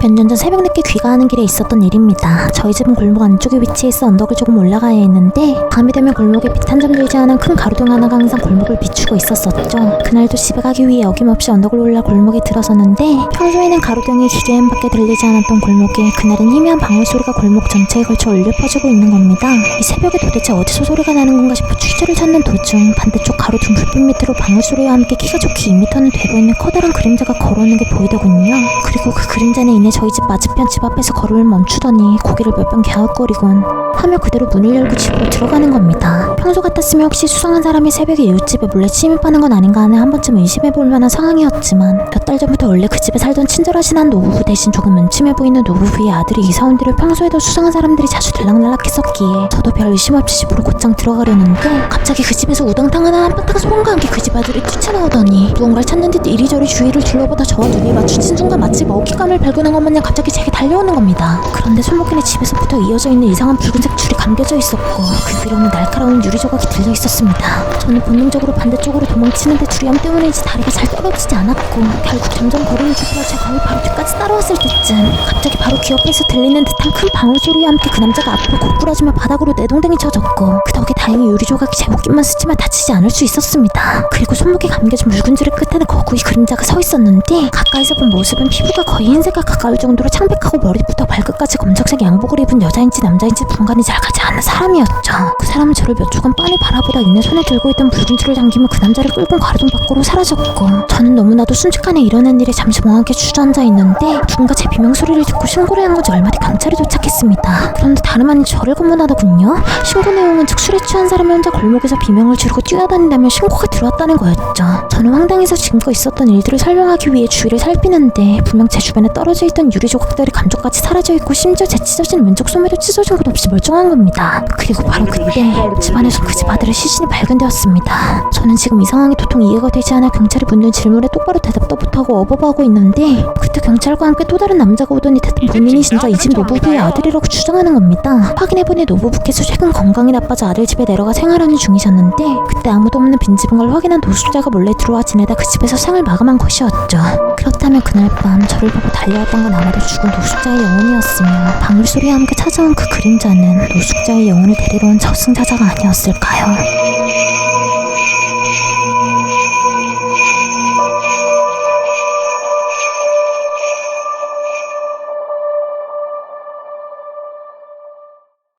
몇 년 전 새벽 늦게 귀가하는 길에 있었던 일입니다. 저희 집은 골목 안쪽에 위치해 있어 언덕을 조금 올라가야 했는데 밤이 되면 골목에 빛 한 점 들지 않은 큰 가로등 하나가 항상 골목을 비추고 있었었죠. 그날도 집에 가기 위해 어김없이 언덕을 올라 골목에 들어섰는데 평소에는 가로등이 기계음밖에 들리지 않았던 골목에 그날은 희미한 방울 소리가 골목 전체에 걸쳐 울려 퍼지고 있는 겁니다. 이 새벽에 도대체 어디서 소리가 나는 건가 싶어 출처를 찾는 도중 반대쪽 가로등 불빛 밑으로 방울 소리와 함께 키가 좋게 2m는 돼 보이는 커다란 그림자가 걸어오는 게 보이더군요. 그리고 그 그림자는 이내 저희 집 맞은편 집 앞에서 걸음을 멈추더니 고개를 몇 번 갸웃거리곤 하며 그대로 문을 열고 집으로 들어가는 겁니다. 평소 같았으면 혹시 수상한 사람이 새벽에 이웃집에 몰래 침입하는 건 아닌가 하는 한 번쯤 의심해볼 만한 상황이었지만 몇 달 전부터 원래 그 집에 살던 친절하신 한 노부부 대신 조금 음침해 보이는 노부부의 아들이 이사 온 뒤로 평소에도 수상한 사람들이 자주 들락날락했었기에 저도 별 의심 없이 집으로 곧장 들어가려는데 갑자기 그 집에서 우당탕하는 한바탕 소음과 함께 그 집 아들이 뛰쳐나오더니 무언가를 찾는 듯 이리저리 주위를 둘러보다 저와 눈이 마주친 순간 마치 먹잇감을 발견한 것 마냥 갑자기 제게 달려오는 겁니다. 그런데 손목길에 집에서부터 이어져 있는 이상한 붉은색 줄이 감겨져 있었고 그 위로는 날카로운 유리 조각이 들려 있었습니다. 저는 본능적으로 반대쪽으로 도망치는데 두려움 때문인지 다리가 잘 떨어지지 않았고 결국 점점 거리를 좁혀 제 거의 바로 뒤까지 따라왔을 때쯤 갑자기 바로 귀 옆에서 들리는 듯한 큰 방울 소리와 함께 그 남자가 앞으로 고꾸라지며 바닥으로 내동댕이 쳐졌고 그 덕에 다행히 유리 조각이 제 옷깃만 스치며 다치지 않을 수 있었습니다. 그리고 손목에 감겨진 묽은 줄의 끝에는 거구이 그림자가 서 있었는데 가까이서 본 모습은 피부가 거의 흰색과 가까울 정도로 창백하고 머리부터 발끝까지 검정색 양복을 입은 여자인지 남자인지 분간이 잘 가지 않는 사람이었죠. 그 사람은 저를 몇 초간 빤히 바라보다 이내 손에 들고 있던 붉은 줄을 당기며 그 남자를 끌고 가로등 밖으로 사라졌고 저는 너무나도 순식간에 일어난 일에 잠시 멍하게 주저앉아 있는데 누군가 제 비명소리를 듣고 신고를 한 건지 얼마 뒤 경찰이 도착했습니다. 그런데 다름 아닌 저를 검문하더군요. 신고 내용은 즉 술에 취한 사람이 혼자 골목에서 비명을 지르고 뛰어다닌다며 신고가 들어왔다는 거였죠. 저는 황당해서 지금껏 있었던 일들을 설명하기 위해 주위를 살피는데 분명 제 주변에 떨어져 있던 유리 조각들이 감쪽같이 사라져 있고 심지어 제 찢어진 왼쪽 소매도 찢어진 것 없이 멀쩡한 겁니다. 그리고 바로 그때 집안에서 그 집 아들의 시신이 발견되었습니다. 저는 지금 이 상황이 도통 이해가 되지 않아 경찰이 묻는 질문에 똑바로 대답도 못하고 어버버하고 있는데 그때 경찰과 함께 또 다른 남자가 오더니 대뜸 본인이 진짜 이 집 노부부의 아들이라고 주장하는 겁니다. 확인해보니 노부부께서 최근 건강이 나빠져 아들 집에 내려가 생활하는 중이셨는데 그때 아무도 없는 빈집인 걸 확인한 노숙자가 몰래 들어와 지내다 그 집에서 생을 마감한 것이었죠. 그렇다면 그날 밤 저를 보고 달려왔던 건 아마도 죽은 노숙자의 영혼이었으며 방울 소리와 함께 찾아온 그 그림자는 노숙자의 영혼을 데리러 온 저승사자가 아니었을까요?